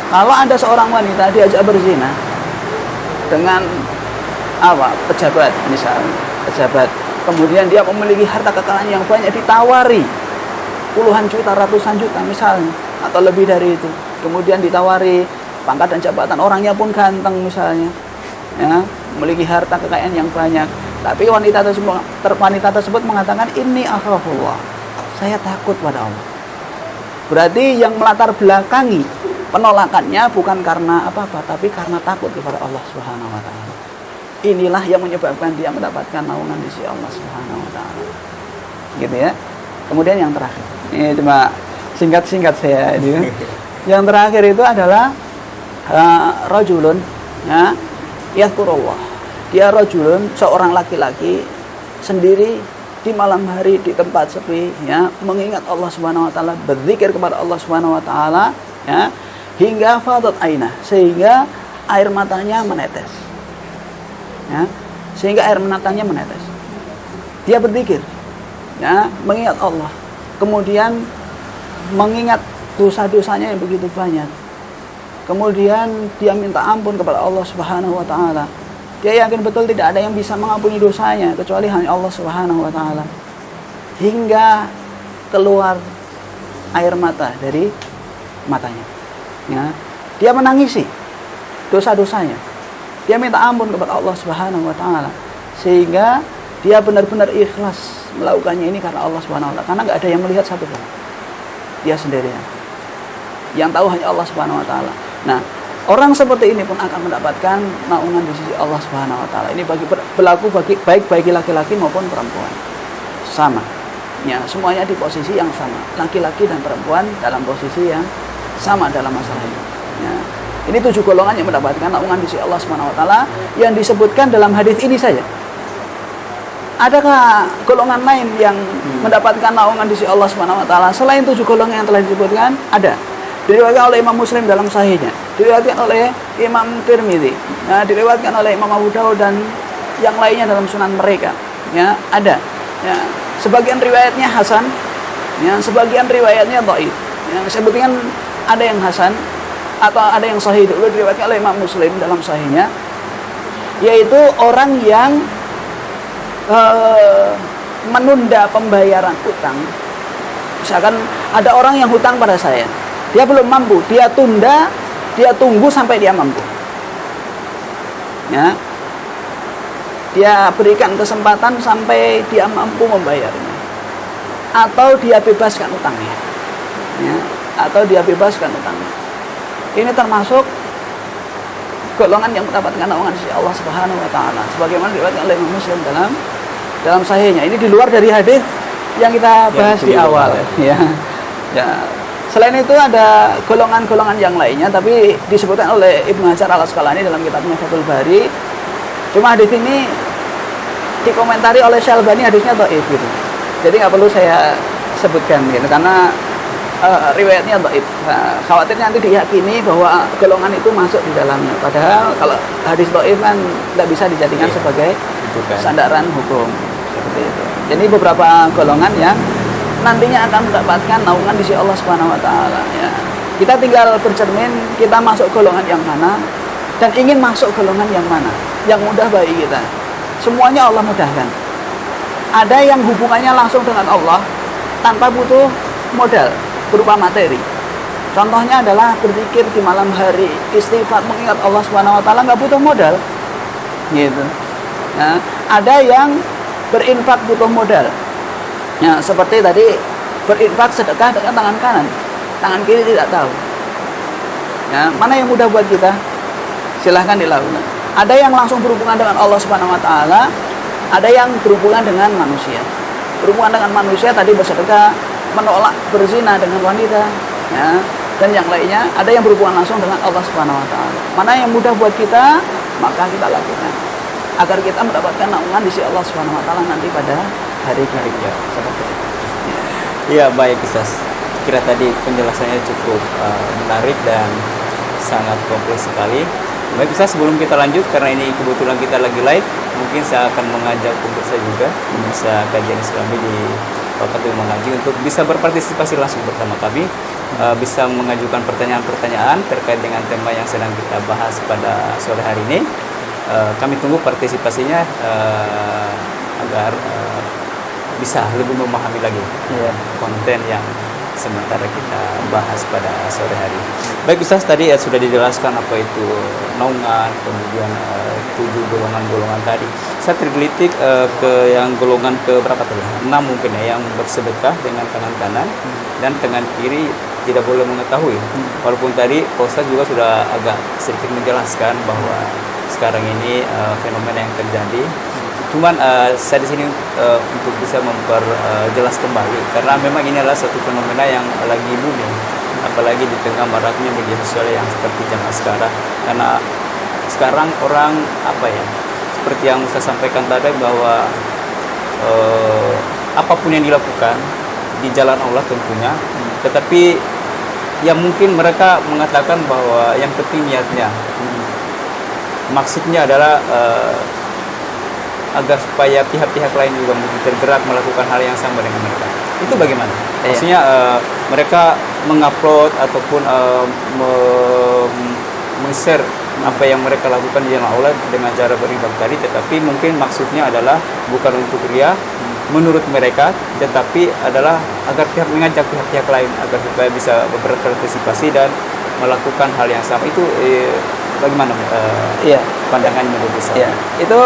Kalau ada seorang wanita diajak berzina dengan apa? Pejabat misalnya, pejabat. Kemudian dia memiliki harta kekayaan yang banyak, ditawari puluhan juta, ratusan juta misalnya, atau lebih dari itu. Kemudian ditawari pangkat dan jabatan, orangnya pun ganteng misalnya, ya, memiliki harta kekayaan yang banyak. Tapi wanita tersebut mengatakan ini akhafullah, saya takut pada Allah. Berarti yang melatar belakangi penolakannya bukan karena apa-apa, tapi karena takut kepada Allah Subhanahu wa taala. Inilah yang menyebabkan dia mendapatkan naungan di sisi Allah Subhanahu wa taala. Gitu ya. Kemudian yang terakhir, ini cuma singkat-singkat saya ini. Yang terakhir itu adalah rajulun, ya, yadhkurullah. Dia rajulun, seorang laki-laki sendiri di malam hari di tempat sepi, ya, mengingat Allah Subhanahu wa taala, berzikir kepada Allah Subhanahu wa taala, ya, hingga fadat aina, sehingga air matanya menetes. Ya, sehingga air matanya menetes. Dia berzikir, ya, mengingat Allah. Kemudian mengingat dosa-dosanya yang begitu banyak. Kemudian dia minta ampun kepada Allah Subhanahu wa taala. Dia yakin betul tidak ada yang bisa mengampuni dosanya kecuali hanya Allah Subhanahu wa taala. Hingga keluar air mata dari matanya. Ya. Dia menangisi dosa-dosanya. Dia minta ampun kepada Allah Subhanahu wa taala sehingga dia benar-benar ikhlas melakukannya ini karena Allah Subhanahu wa taala. Karena enggak ada yang melihat satu pun. Dia sendirian. Yang tahu hanya Allah Subhanahu wa taala. Nah, orang seperti ini pun akan mendapatkan naungan di sisi Allah Subhanahu wa taala. Ini berlaku baik bagi laki-laki maupun perempuan. Sama. Ya, semuanya di posisi yang sama. Laki-laki dan perempuan dalam posisi yang sama dalam masalah ini. Ya. Ini 7 golongan yang mendapatkan naungan di sisi Allah Subhanahu wa taala yang disebutkan dalam hadis ini saja. Adakah golongan lain yang mendapatkan naungan di sisi Allah Subhanahu wa taala selain 7 golongan yang telah disebutkan? Ada. Diriwayatkan oleh Imam Muslim dalam sahihnya, diriwayatkan oleh Imam Tirmidzi, ya, diriwayatkan oleh Imam Abu Dawud dan yang lainnya dalam sunan mereka. Ya, ada. Ya, sebagian riwayatnya hasan, ya, sebagian riwayatnya dhaif. Yang sebutkan ada yang hasan atau ada yang sahih dulu diriwayatkan oleh Imam Muslim dalam sahihnya, yaitu orang yang menunda pembayaran utang. Misalkan ada orang yang hutang pada saya, Dia belum mampu, dia tunda, dia tunggu sampai dia mampu. Ya. Dia berikan kesempatan sampai dia mampu membayarnya. Atau dia bebaskan utangnya. Ya. Atau dia bebaskan utangnya. Ini termasuk golongan yang mendapatkan naungan dari Allah Subhanahu wa taala. Sebagaimana diriwayatkan oleh Imam Muslim dalam sahihnya. Ini di luar dari hadis yang kita bahas di awal. Ya. Ya. Selain itu ada golongan-golongan yang lainnya, tapi disebutkan oleh Ibnu Hajar Al-Asqalani dalam kitabnya Fathul Bari. Cuma hadis ini dikomentari oleh Syalbani, hadisnya dhaif gitu. Jadi nggak perlu saya sebutkan gitu, karena riwayatnya dhaif. Nah, khawatir nanti diyakini bahwa golongan itu masuk di dalamnya. Padahal kalau hadis dhaif kan tidak bisa dijadikan sebagai sandaran hukum seperti itu. Jadi beberapa golongan yang nantinya akan mendapatkan naungan di sisi Allah Subhanahu wa taala ya. Kita tinggal bercermin kita masuk golongan yang mana dan ingin masuk golongan yang mana yang mudah bagi kita. Semuanya Allah mudahkan. Ada yang hubungannya langsung dengan Allah tanpa butuh modal berupa materi. Contohnya adalah berzikir di malam hari, istighfar, mengingat Allah Subhanahu wa taala, nggak butuh modal. Gitu. Ya. Ada yang berinfak butuh modal. Ya, seperti tadi berinfak sedekah dengan tangan kanan, tangan kiri tidak tahu. Ya, mana yang mudah buat kita? Silahkan dilakukan. Ada yang langsung berhubungan dengan Allah Subhanahu Wa Taala, ada yang berhubungan dengan manusia. Berhubungan dengan manusia tadi bersedekah, menolak berzina dengan wanita, ya, dan yang lainnya. Ada yang berhubungan langsung dengan Allah Subhanahu Wa Taala. Mana yang mudah buat kita, maka kita lakukan, agar kita mendapatkan naungan di sisi Allah Subhanahu Wa Taala nanti pada hari kiamat. Seperti itu. Iya, baik Ustaz. Kira tadi penjelasannya cukup menarik dan sangat kompleks sekali. Baik Ustaz, sebelum kita lanjut, karena ini kebetulan kita lagi live, mungkin saya akan mengajak pemirsa juga, pemirsa kajian Islami di Wakatul Mengaji, untuk bisa berpartisipasi langsung bersama kami, bisa mengajukan pertanyaan-pertanyaan terkait dengan tema yang sedang kita bahas pada sore hari ini. Kami tunggu partisipasinya agar bisa lebih memahami lagi konten yang sementara kita bahas pada sore hari. Baik Ustaz, tadi sudah dijelaskan apa itu naungan, kemudian 7 golongan-golongan tadi. Saya tergelitik ke yang golongan ke berapa tadi? 6 mungkin ya, yang bersedekah dengan tangan kanan dan tangan kiri tidak boleh mengetahui. Walaupun tadi Pak Ustaz juga sudah agak sedikit menjelaskan bahwa sekarang ini fenomena yang terjadi. Cuman saya di sini untuk bisa memperjelas kembali, karena memang ini adalah satu fenomena yang lagi booming, apalagi di tengah maraknya media sosial yang seperti zaman sekarang. Karena sekarang orang seperti yang saya sampaikan tadi, bahwa apapun yang dilakukan di jalan Allah tentunya, tetapi yang mungkin mereka mengatakan bahwa yang penting niatnya, maksudnya adalah agar supaya pihak-pihak lain juga mungkin tergerak melakukan hal yang sama dengan mereka. Itu bagaimana? Maksudnya mereka mengupload ataupun men-share apa yang mereka lakukan di jalan Allah dengan cara beribadah tadi, tetapi mungkin maksudnya adalah bukan untuk ria menurut mereka, tetapi adalah agar mengajak pihak-pihak lain agar supaya bisa berpartisipasi dan melakukan hal yang sama. Itu bagaimana pandangannya menurut saya? Itu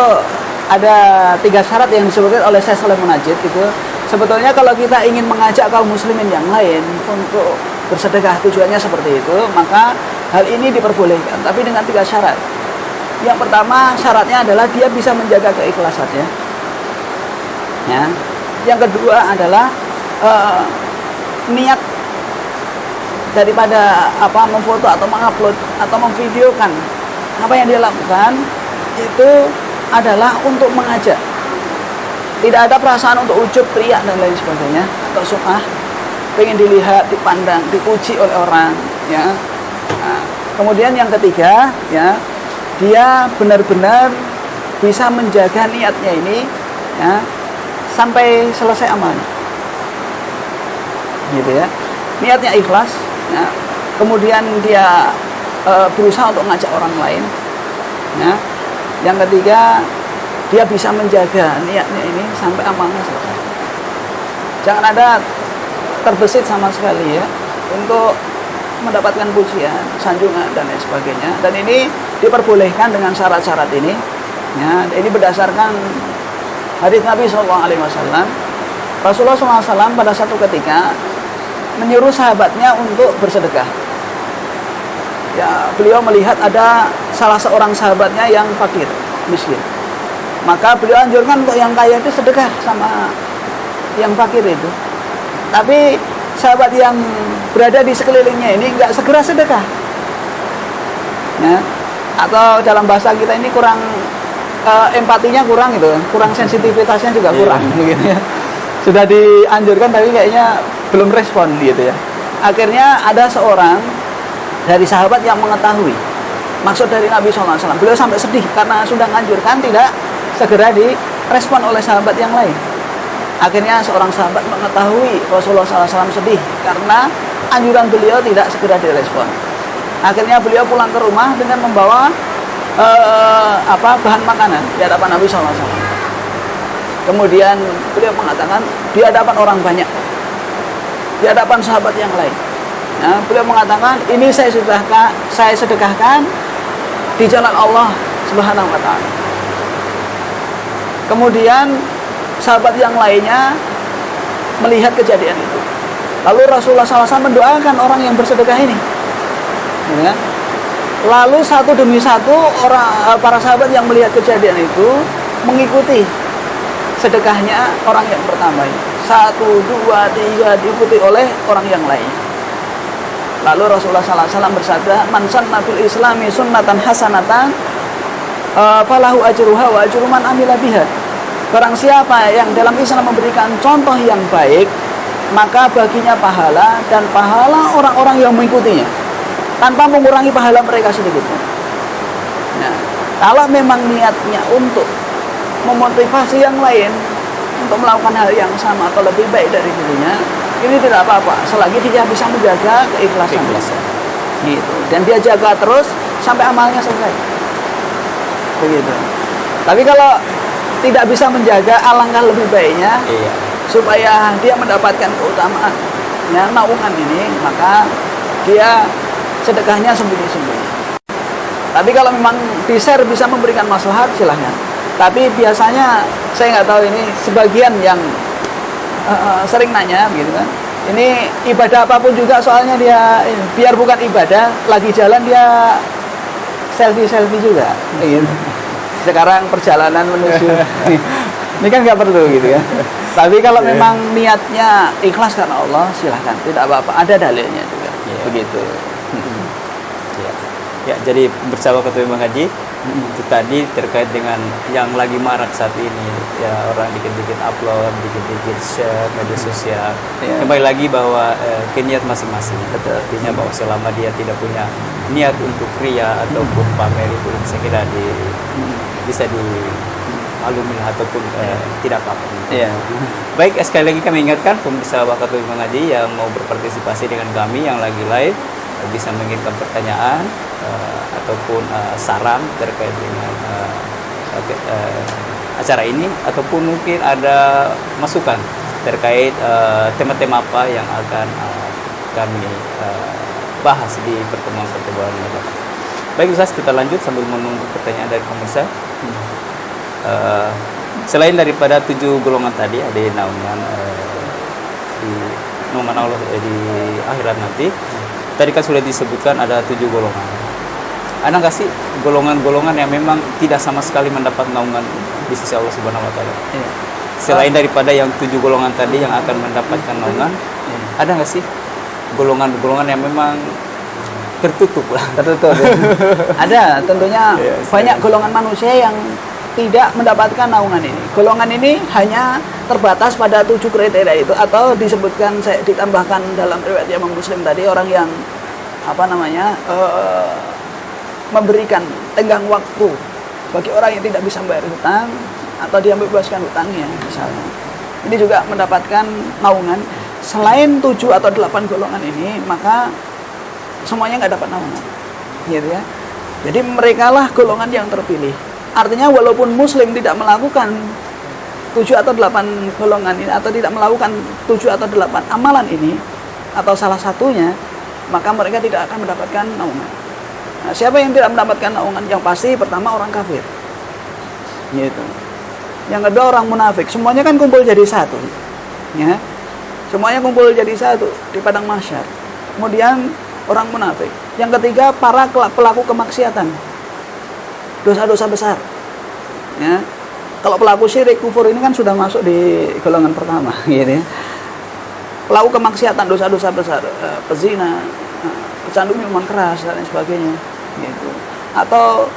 ada 3 syarat yang disebutkan oleh Syekh Shalih Munajjid. Itu sebetulnya kalau kita ingin mengajak kaum muslimin yang lain untuk bersedekah, tujuannya seperti itu, maka hal ini diperbolehkan, tapi dengan 3 syarat. Yang pertama syaratnya adalah dia bisa menjaga keikhlasannya, ya. Yang kedua adalah niat daripada memfoto atau mengupload atau memvideokan apa yang dia lakukan itu adalah untuk mengajak. Tidak ada perasaan untuk ujub, riak dan lain sebagainya, atau sum'ah, pengen dilihat, dipandang, dipuji oleh orang, ya. Nah, kemudian yang ketiga, ya, dia benar-benar bisa menjaga niatnya ini, ya, sampai selesai amal, gitu ya. Niatnya ikhlas, ya. Kemudian dia berusaha untuk mengajak orang lain, ya. Yang ketiga, dia bisa menjaga niatnya ini sampai amalnya selesai. Jangan ada terbesit sama sekali, ya, untuk mendapatkan pujian, sanjungan dan lain sebagainya. Dan ini diperbolehkan dengan syarat-syarat ini. Ya, ini berdasarkan hadis Nabi SAW. Rasulullah SAW pada satu ketika menyuruh sahabatnya untuk bersedekah. Ya, beliau melihat ada salah seorang sahabatnya yang fakir, miskin. Maka beliau anjurkan untuk yang kaya itu sedekah sama yang fakir itu. Tapi sahabat yang berada di sekelilingnya ini nggak segera sedekah. Ya, atau dalam bahasa kita ini kurang empatinya kurang gitu, kurang sensitivitasnya juga kurang gitu ya. Sudah dianjurkan tapi kayaknya belum respon gitu ya. Akhirnya ada seorang dari sahabat yang mengetahui maksud dari Nabi SAW. Beliau sampai sedih karena sudah menganjurkan, tidak segera direspon oleh sahabat yang lain. Akhirnya seorang sahabat mengetahui Rasulullah SAW sedih karena anjuran beliau tidak segera direspon. Akhirnya beliau pulang ke rumah dengan membawa bahan makanan di hadapan Nabi SAW. Kemudian beliau mengatakan di hadapan orang banyak, di hadapan sahabat yang lain. Nah, beliau mengatakan ini saya sedekahkan di jalan Allah Subhanahu wa taala. Kemudian sahabat yang lainnya melihat kejadian itu. Lalu Rasulullah SAW mendoakan orang yang bersedekah ini. Ya. Lalu satu demi satu para sahabat yang melihat kejadian itu mengikuti sedekahnya orang yang pertama ini. 1, 2, 3 diikuti oleh orang yang lain. Lalu Rasulullah SAW bersabda, "Man sanna fil Islami sunnatan hasanatan, falahu ajruha wa ajru man amila biha." Barang siapa yang dalam Islam memberikan contoh yang baik, maka baginya pahala dan pahala orang-orang yang mengikutinya, tanpa mengurangi pahala mereka sedikit pun. Nah, kalau memang niatnya untuk memotivasi yang lain untuk melakukan hal yang sama atau lebih baik dari dirinya, ini tidak apa-apa selagi dia bisa menjaga keikhlasan. Gitu. Dan dia jaga terus sampai amalnya selesai. Begitu. Tapi kalau tidak bisa menjaga, alangkah lebih baiknya supaya dia mendapatkan keutamaan naungan ini, maka dia sedekahnya sembunyi-sembunyi. Tapi kalau memang di-share bisa memberikan maslahat, silahkan. Tapi biasanya saya nggak tahu, ini sebagian yang sering nanya gitu kan, ini ibadah apapun juga soalnya dia biar bukan ibadah, lagi jalan dia selfie juga gitu. Sekarang perjalanan menuju ini kan nggak perlu gitu kan. Tapi kalau memang niatnya ikhlas karena Allah, silahkan, tidak apa-apa, ada dalilnya juga. Begitu. Ya, jadi bersama Ketua Imam Haji itu tadi terkait dengan yang lagi marak saat ini, ya, orang dikit-dikit upload, dikit-dikit share media sosial. Kembali lagi bahwa niat masing-masing. Artinya bahwa selama dia tidak punya niat untuk ria ataupun pamer, itu saya kira bisa dimaklumi ataupun tidak apa-apa. Baik, sekali lagi kami ingatkan pemirsa Wakatul Imam Haji yang mau berpartisipasi dengan kami yang lagi live, bisa mengirimkan pertanyaan ataupun saran terkait dengan acara ini, ataupun mungkin ada masukan terkait tema-tema apa yang akan kami bahas di pertemuan-pertemuan mendatang. Baik Ustaz, kita lanjut sambil menunggu pertanyaan dari pemirsa. Selain daripada 7 golongan tadi, ada naungan di naungan Allah di akhirat nanti. Tadi kan sudah disebutkan ada 7 golongan. Ada nggak sih golongan-golongan yang memang tidak sama sekali mendapat naungan di sisi Allah Subhanahu Wa Taala? Selain daripada yang 7 golongan tadi yang akan mendapatkan naungan, ada nggak sih golongan-golongan yang memang tertutup lah? Tertutup. Ada, tentunya banyak golongan manusia yang tidak mendapatkan naungan ini. Golongan ini hanya terbatas pada 7 kriteria itu, atau disebutkan, saya ditambahkan dalam riwayat Imam Muslim tadi, orang yang memberikan tenggang waktu bagi orang yang tidak bisa membayar hutang, atau dia membebaskan hutangnya misalnya. Ini juga mendapatkan naungan. Selain 7 atau 8 golongan ini, maka semuanya nggak dapat naungan, gitu ya. Jadi mereka lah golongan yang terpilih. Artinya walaupun Muslim tidak melakukan 7 atau 8 golongan ini, atau tidak melakukan 7 atau 8 amalan ini, atau salah satunya, maka mereka tidak akan mendapatkan naungan. Nah, siapa yang tidak mendapatkan naungan? Yang pasti pertama orang kafir, gitu. Yang kedua orang munafik. Semuanya kan kumpul jadi satu, ya. Semuanya kumpul jadi satu di padang mahsyar. Kemudian orang munafik. Yang ketiga para pelaku kemaksiatan, dosa-dosa besar, ya. Kalau pelaku syirik kufur ini kan sudah masuk di golongan pertama, gitu ya. Pelaku kemaksiatan, dosa-dosa besar, pezina, pecandu minuman keras dan lain sebagainya, gitu. Atau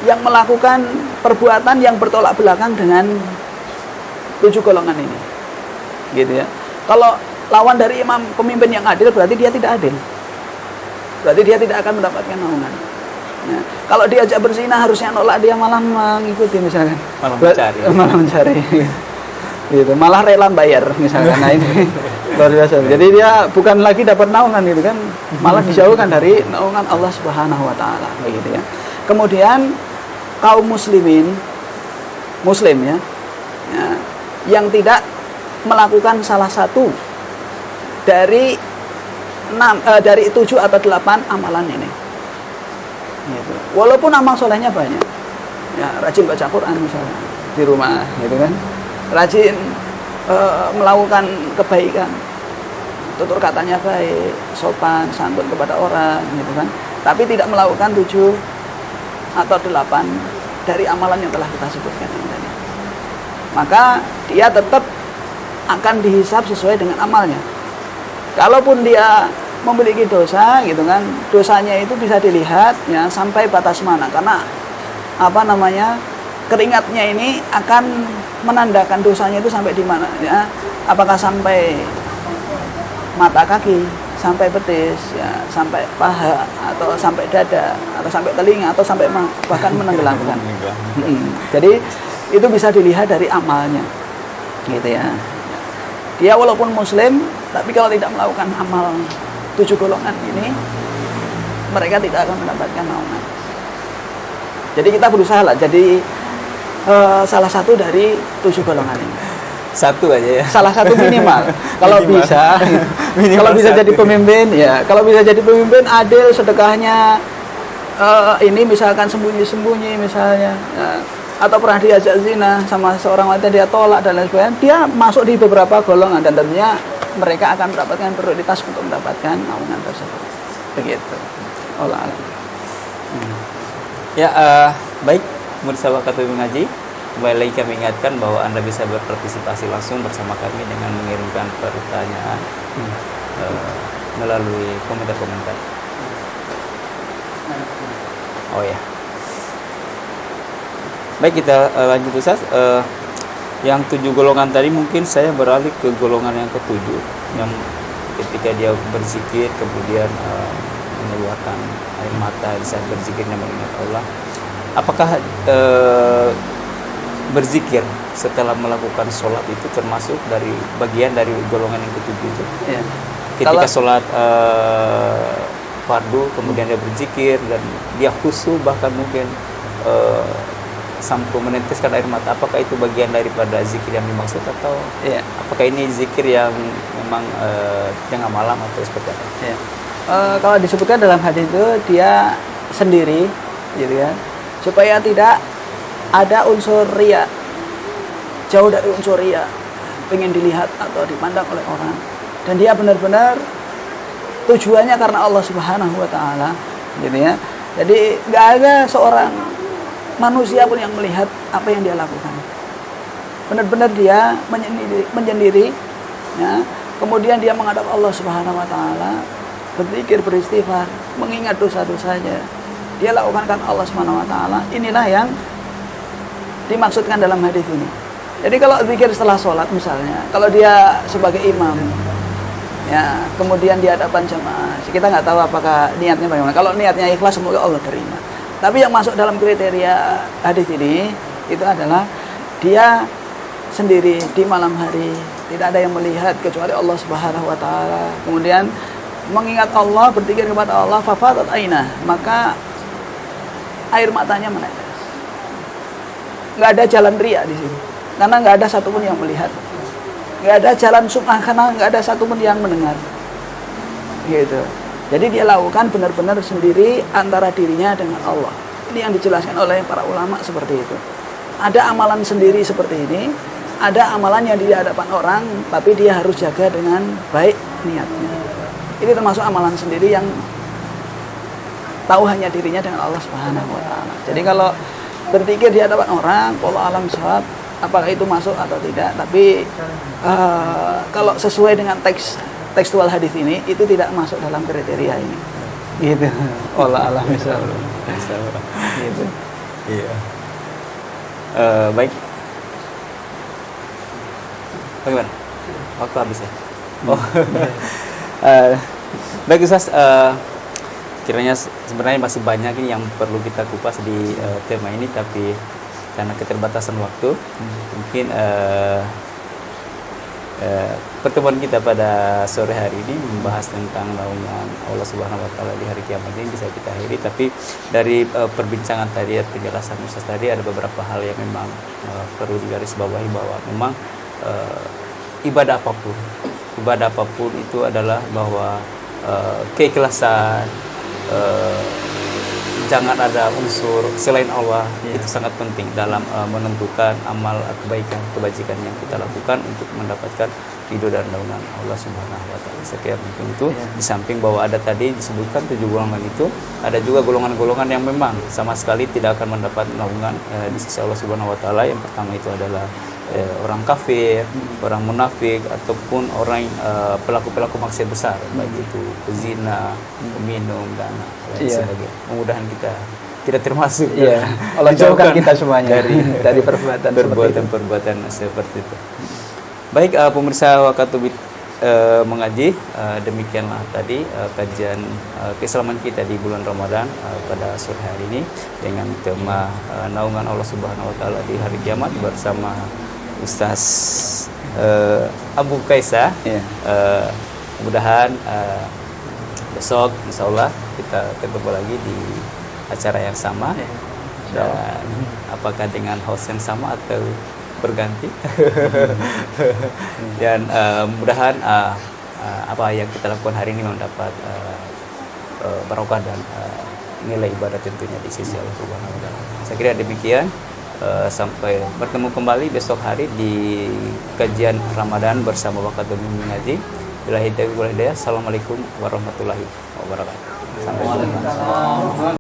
yang melakukan perbuatan yang bertolak belakang dengan 7 golongan ini, gitu ya. Kalau lawan dari imam pemimpin yang adil, berarti dia tidak adil, berarti dia tidak akan mendapatkan naungan. Ya. Kalau diajak berzina harusnya nolak, dia malah mengikuti misalkan, malah mencari, gitu, malah rela bayar misalkan. Nah ini luar biasa. Jadi dia bukan lagi dapat naungan, gitu kan, malah dijauhkan dari naungan Allah Subhanahu Wa Taala, begitu ya. Kemudian kaum muslim ya, yang tidak melakukan salah satu dari 7 atau 8 amalan ini, gitu. Walaupun amal solehnya banyak, ya, rajin baca Quran misalnya di rumah, gitu kan, rajin melakukan kebaikan, tutur katanya baik, sopan santun kepada orang, gitu kan, tapi tidak melakukan 7 atau 8 dari amalan yang telah kita sebutkan ini tadi, maka dia tetap akan dihisab sesuai dengan amalnya. Kalaupun dia memiliki dosa, gitu kan, dosanya itu bisa dilihat, ya, sampai batas mana, karena keringatnya ini akan menandakan dosanya itu sampai di mana, ya, apakah sampai mata kaki, sampai betis, ya, sampai paha, atau sampai dada, atau sampai telinga, atau sampai bahkan menenggelamkan. Jadi itu bisa dilihat dari amalnya, gitu ya. Dia walaupun muslim, tapi kalau tidak melakukan amal 7 golongan ini, mereka tidak akan mendapatkan naungan. Jadi kita berusaha lah jadi salah satu dari 7 golongan ini. Satu aja ya. Salah satu minimal. Kalau bisa, kalau bisa jadi pemimpin, ya. Kalau bisa jadi pemimpin adil, sedekahnya ini misalkan sembunyi-sembunyi misalnya, ya, atau pernah diajak zina sama seorang wanita, dia tolak dan lain sebagainya, dia masuk di beberapa golongan dan tentunya mereka akan mendapatkan prioritas untuk mendapatkan naungan tersebut. Begitu. Allah alam. Ya, baik, pemirsa Wakatul Mengaji, kembali lagi kami ingatkan bahwa Anda bisa berpartisipasi langsung bersama kami dengan mengirimkan pertanyaan melalui komentar-komentar. Oh ya. Baik, kita lanjut Ustaz. Yang 7 golongan tadi mungkin saya beralih ke golongan yang ke-7, yang ketika dia berzikir kemudian mengeluarkan air mata di saat berzikirnya mengingat Allah. Apakah berzikir setelah melakukan sholat itu termasuk dari bagian dari golongan yang ke-7 itu? Ya. Ketika sholat fardu kemudian dia berzikir dan dia khusyuk, bahkan mungkin sampai meneteskan air mata, apakah itu bagian daripada zikir yang dimaksud, atau ya, apakah ini zikir yang memang tengah malam atau seperti apa? Ya. Kalau disebutkan dalam hadis itu dia sendiri, gitu ya, supaya tidak ada unsur riya, jauh dari unsur riya, pengen dilihat atau dipandang oleh orang, dan dia benar-benar tujuannya karena Allah Subhanahu Wa Taala, gitu ya. Jadi nggak ada seorang manusia pun yang melihat apa yang dia lakukan. Benar-benar dia menyendiri, ya. Kemudian dia menghadap Allah Subhanahu Wa Taala, berzikir, beristighfar, mengingat dosa-dosanya. Dia lakukan karena Allah Subhanahu Wa Taala. Inilah yang dimaksudkan dalam hadis ini. Jadi kalau zikir setelah sholat misalnya, kalau dia sebagai imam, ya, kemudian di hadapan jamaah, kita nggak tahu apakah niatnya bagaimana. Kalau niatnya ikhlas, semoga Allah terima. Tapi yang masuk dalam kriteria hadis ini itu adalah dia sendiri di malam hari, tidak ada yang melihat kecuali Allah Subhanahu Wa Taala. Kemudian mengingat Allah, berzikir kepada Allah, fafadat ainah, maka air matanya menetes. Nggak ada jalan riya di sini, karena nggak ada satupun yang melihat. Nggak ada jalan sum'ah, karena nggak ada satupun yang mendengar. Gitu. Jadi dia lakukan benar-benar sendiri antara dirinya dengan Allah. Ini yang dijelaskan oleh para ulama seperti itu. Ada amalan sendiri seperti ini, ada amalan yang di hadapan orang, tapi dia harus jaga dengan baik niatnya. Ini termasuk amalan sendiri yang tahu hanya dirinya dengan Allah Subhanahu wa taala. Jadi kalau berpikir di hadapan orang, wallahu alam shawab, apakah itu masuk atau tidak, tapi kalau sesuai dengan tekstual hadis ini, itu tidak masuk dalam kriteria ini. Gitu. Wallahu alam shawab. Gitu. Iya. Baik. Bagaimana? Waktu habis ya? Oh. Baik Ustaz, kiranya sebenarnya masih banyak ini yang perlu kita kupas di tema ini, tapi karena keterbatasan waktu, mungkin pertemuan kita pada sore hari ini membahas tentang naungan Allah Subhanahu wa taala di hari kiamat ini bisa kita akhiri. Tapi dari perbincangan tadi, penjelasan Ustaz tadi, ada beberapa hal yang memang perlu digarisbawahi, bahwa memang ibadah apapun itu adalah bahwa keikhlasan, jangan ada unsur selain Allah, itu sangat penting dalam menentukan amal kebaikan, kebajikan yang kita lakukan untuk mendapatkan ridho dan naungan Allah Subhanahu wa taala. Saya kira mungkin itu, di samping bahwa ada tadi disebutkan 7 golongan itu, ada juga golongan-golongan yang memang sama sekali tidak akan mendapat naungan di sisi Allah Subhanahu wa taala. Yang pertama itu adalah orang kafir, orang munafik, ataupun orang pelaku-pelaku maksiat besar, baik itu pezina, peminum, dan lain sebagainya. Mudah-mudahan kita tidak termasuk. Allah jauhkan kita semuanya dari perbuatan seperti itu. Baik, pemirsa Wakatubit mengaji, demikianlah tadi kajian keislaman kita di bulan Ramadan pada sore hari ini dengan tema naungan Allah Subhanahu wa taala di hari kiamat bersama Ustaz Abu Kaisa. Mudah-mudahan besok insyaallah kita ketemu lagi di acara yang sama, dan apakah dengan host yang sama atau berganti. Dan mudah-mudahan apa yang kita lakukan hari ini mendapat barokah dan nilai ibadah tentunya di sisi Allah Subhanahu wa taala. Saya kira demikian. Sampai bertemu kembali besok hari di kajian Ramadan bersama Wakatubit mengaji. Billahi taufiq wal hidayah. Assalamualaikum warahmatullahi wabarakatuh. Sampai jumpa.